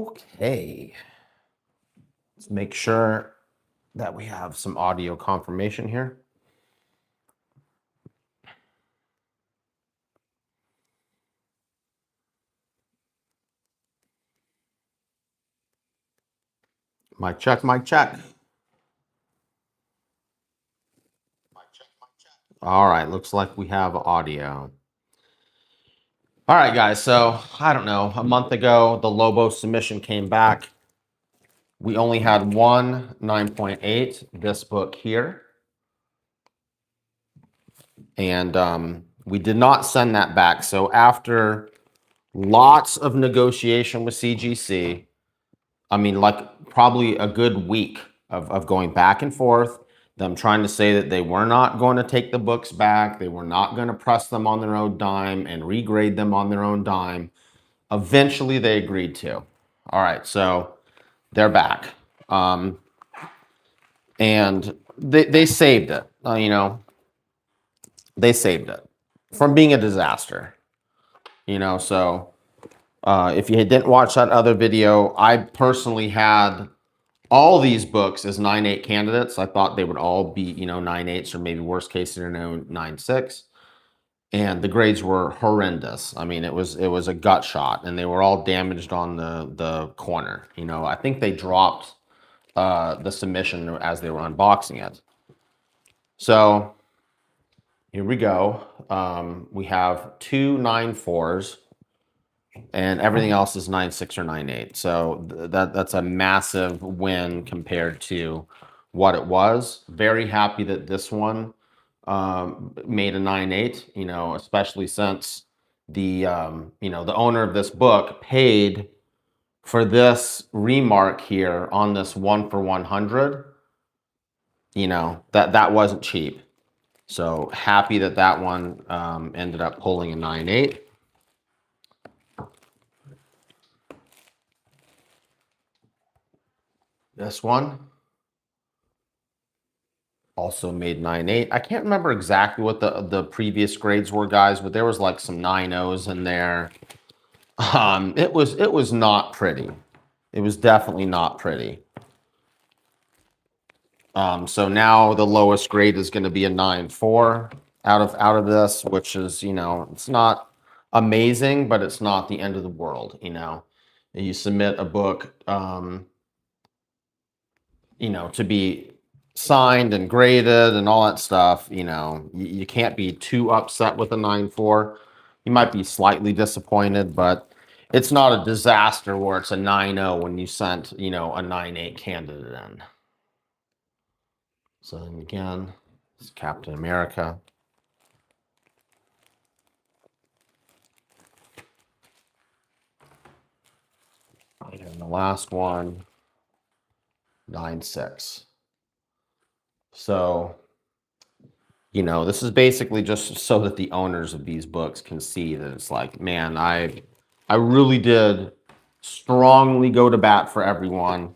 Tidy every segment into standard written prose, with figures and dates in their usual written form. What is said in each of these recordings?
Okay, let's make sure that we have some audio confirmation here. Mic check, mic check. All right, looks like we have audio. All right, guys, so I don't know, a month ago, the Lobos Submission came back. We only had one 9.8, this book here. And we did not send that back. So after lots of negotiation with CGC, I mean, like probably a good week of going back and forth, them trying to say that they were not going to take the books back, they were not going to press them on their own dime and regrade them on their own dime. Eventually, they agreed to. All right, so they're back. And they saved it, they saved it from being a disaster, so if you didn't watch that other video, I personally had all these books as 9.8 candidates. I thought they would all be, 9.8s or maybe worst case scenario 9.6. And the grades were horrendous. I mean, it was a gut shot, and they were all damaged on the corner. I think they dropped the submission as they were unboxing it. So here we go. We have two 9.4s. And everything else is 9.6 or 9.8. So that's a massive win compared to what it was. Very happy that this one made a 9.8, especially since the the owner of this book paid for this remark here on this 1 for 100. That wasn't cheap. So happy that that one ended up pulling a 9.8. This one also made 9.8. I can't remember exactly what the previous grades were, guys, but there was like some 9.0s in there. It was not pretty. It was definitely not pretty. So now the lowest grade is going to be a 9.4 out of this, which is, it's not amazing, but it's not the end of the world. You submit a book to be signed and graded and all that stuff, you can't be too upset with a 9.4. You might be slightly disappointed, but it's not a disaster where it's a 9.0 when you sent, a 9.8 candidate in. So then again, it's Captain America. And the last one, 9.6. So, this is basically just so that the owners of these books can see that it's like, man, I really did strongly go to bat for everyone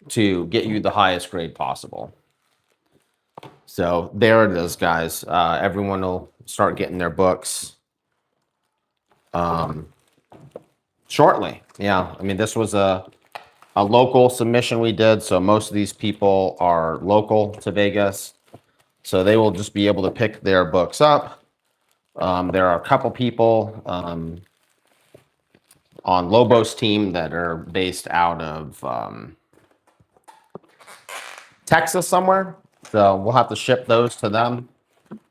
to get you the highest grade possible. So there it is, guys. Everyone will start getting their books shortly. Yeah, I mean, this was a local submission we did, so most of these people are local to Vegas, so they will just be able to pick their books up. There are a couple people on Lobos team that are based out of Texas somewhere, so we'll have to ship those to them,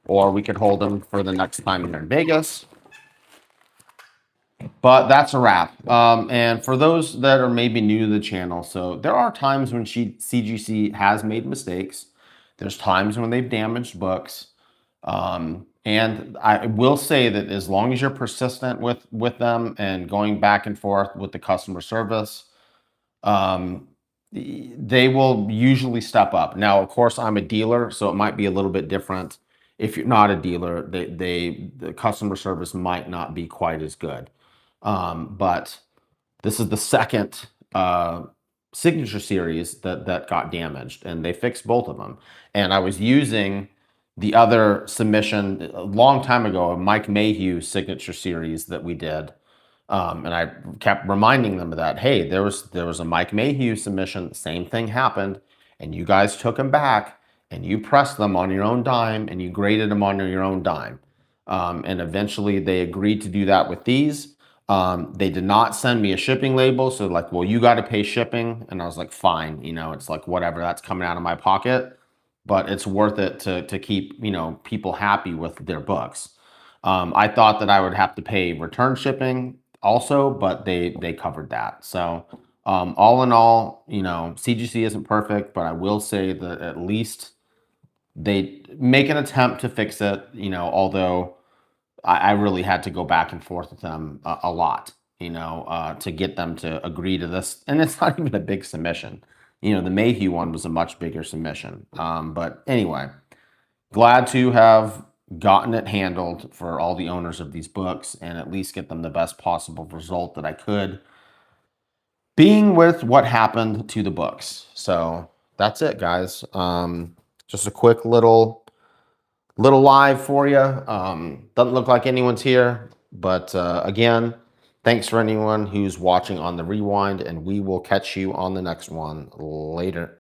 or we could hold them for the next time they're in Vegas. But that's a wrap. And for those that are maybe new to the channel, so there are times when CGC has made mistakes. There's times when they've damaged books. And I will say that as long as you're persistent with them and going back and forth with the customer service, they will usually step up. Now, of course, I'm a dealer, so it might be a little bit different. If you're not a dealer, the customer service might not be quite as good. But this is the second signature series that got damaged, and they fixed both of them. And I was using the other submission a long time ago, a Mike Mayhew signature series that we did. And I kept reminding them of that. Hey, there was a Mike Mayhew submission. The same thing happened, and you guys took them back, and you pressed them on your own dime, and you graded them on your own dime. And eventually, they agreed to do that with these. They did not send me a shipping label, so like, well, you got to pay shipping, and I was like, fine, you know, it's like whatever, that's coming out of my pocket, but it's worth it to keep, you know, people happy with their books. I thought that I would have to pay return shipping also, but they covered that. So all in all, you know, CGC isn't perfect, but I will say that at least they make an attempt to fix it, you know, although I really had to go back and forth with them a lot, you know, to get them to agree to this. And it's not even a big submission. You know, the Mayhew one was a much bigger submission. But anyway, glad to have gotten it handled for all the owners of these books and at least get them the best possible result that I could, being with what happened to the books. So that's it, guys. Just a quick little live for you. Doesn't look like anyone's here, but again, thanks for anyone who's watching on the rewind, and we will catch you on the next one later.